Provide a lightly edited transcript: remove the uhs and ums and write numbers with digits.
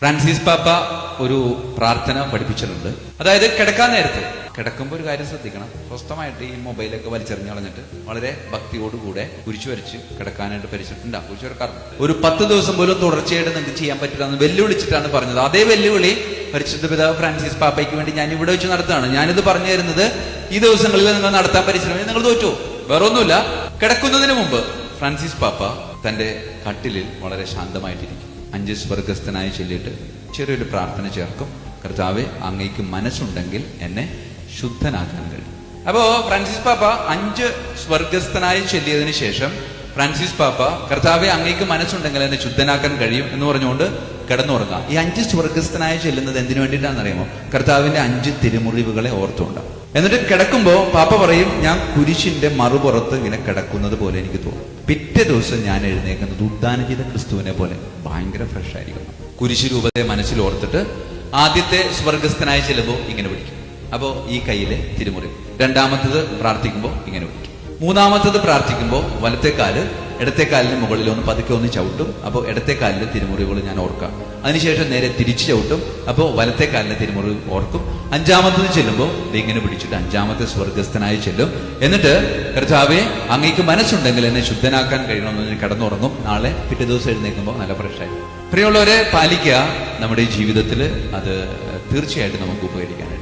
Francis പാപ്പ ഒരു പ്രാർത്ഥന പഠിപ്പിച്ചിട്ടുണ്ട്. അതായത് കിടക്കാൻ നേരത്ത് കിടക്കുമ്പോൾ ഒരു കാര്യം ശ്രദ്ധിക്കണം. സ്വസ്ഥമായിട്ട് ഈ മൊബൈലൊക്കെ വലിച്ചെറിഞ്ഞ് കളഞ്ഞിട്ട് വളരെ ഭക്തിയോടുകൂടെ കുരിശു വരച്ച് കിടക്കാനായിട്ട് പരിശ്രമിച്ചിട്ടുണ്ട്. കുരിശു വരക്കാറുണ്ട്. ഒരു 10 ദിവസം പോലും തുടർച്ചയായിട്ട് നിങ്ങൾക്ക് ചെയ്യാൻ പറ്റില്ല എന്ന് വെല്ലുവിളിച്ചിട്ടാണ് പറഞ്ഞത്. അതേ വെല്ലുവിളി പരിശുദ്ധ പിതാവ് ഫ്രാൻസിസ് പാപ്പയ്ക്ക് വേണ്ടി ഞാൻ ഇവിടെ വെച്ച് നടത്തുകയാണ്. ഞാനിത് പറഞ്ഞു തരുന്നത് ഈ ദിവസങ്ങളിൽ നിങ്ങൾ നടത്താൻ പരിശ്രമിച്ച് നിങ്ങൾ തോറ്റു. വേറെ ഒന്നുമില്ല. കിടക്കുന്നതിന് മുമ്പ് ഫ്രാൻസിസ് പാപ്പ തന്റെ കട്ടിലിൽ വളരെ ശാന്തമായിട്ടിരിക്കും. 5 സ്വർഗസ്ഥനായി ചൊല്ലിയിട്ട് ചെറിയൊരു പ്രാർത്ഥന ചേർക്കും. കർത്താവേ, അങ്ങേക്ക് മനസ്സുണ്ടെങ്കിൽ എന്നെ ശുദ്ധനാക്കാൻ കഴിയും. അപ്പോ ഫ്രാൻസിസ് പാപ്പ 5 സ്വർഗസ്ഥനായി ചൊല്ലിയതിനു ശേഷം ഫ്രാൻസിസ് പാപ്പ കർത്താവെ അങ്ങേക്ക് മനസ്സുണ്ടെങ്കിൽ എന്നെ ശുദ്ധനാക്കാൻ കഴിയും എന്ന് പറഞ്ഞുകൊണ്ട് കിടന്നുറങ്ങാം. ഈ 5 സ്വർഗസ്ഥനായി ചെല്ലുന്നത് എന്തിനു വേണ്ടിയിട്ടാണെന്ന് അറിയാമോ? കർത്താവിന്റെ 5 തിരുമുറിവുകളെ ഓർത്തുകൊണ്ടാണ്. എന്നിട്ട് കിടക്കുമ്പോ പാപ്പ പറയും, ഞാൻ കുരിശിന്റെ മറുപുറത്ത് ഇങ്ങനെ കിടക്കുന്നത് പോലെ എനിക്ക് തോന്നും. പിറ്റേ ദിവസം ഞാൻ എഴുന്നേക്കുന്നത് ഉദ്ധാനം ചെയ്ത ക്രിസ്തുവിനെ പോലെ ഭയങ്കര ഫ്രഷ് ആയിരിക്കണം. കുരിശ് രൂപത്തെ മനസ്സിൽ ഓർത്തിട്ട് ആദ്യത്തെ സ്വർഗസ്ഥനായി ചെല്ലുമ്പോൾ ഇങ്ങനെ പിടിക്കും. അപ്പോ ഈ കയ്യിലെ തിരുമുറി. രണ്ടാമത്തത് പ്രാർത്ഥിക്കുമ്പോൾ ഇങ്ങനെ പിടിക്കും. മൂന്നാമത്തത് പ്രാർത്ഥിക്കുമ്പോൾ വലത്തെ കാല് ഇടത്തെ കാലിന് മുകളിൽ പതുക്കെ ഒന്ന് ചവിട്ടും. അപ്പോൾ ഇടത്തെ കാലിലെ തിരുമുറിവുകൾ ഞാൻ ഓർക്കാം. അതിനുശേഷം നേരെ തിരിച്ചു ചവിട്ടും. അപ്പോൾ വലത്തെ കാലിലെ തിരുമുറിവ് ഓർക്കും. 5ാമത്തത് ചെല്ലുമ്പോൾ ഇങ്ങനെ പിടിച്ചിട്ട് 5ാമത്തെ സ്വർഗസ്ഥനായി ചെല്ലും. എന്നിട്ട് കർത്താവേ, അങ്ങേക്ക് മനസ്സുണ്ടെങ്കിൽ എന്നെ ശുദ്ധനാക്കാൻ കഴിയണമെന്ന് കിടന്നുറങ്ങും. നാളെ പിറ്റേ ദിവസം എഴുന്നേൽക്കുമ്പോൾ നല്ല ഫ്രഷായി. പ്രിയമുള്ളവരെ, പാലിക്കുക. നമ്മുടെ ഈ ജീവിതത്തിൽ അത് തീർച്ചയായിട്ടും നമുക്ക് ഉപകരിക്കാനായിട്ട്.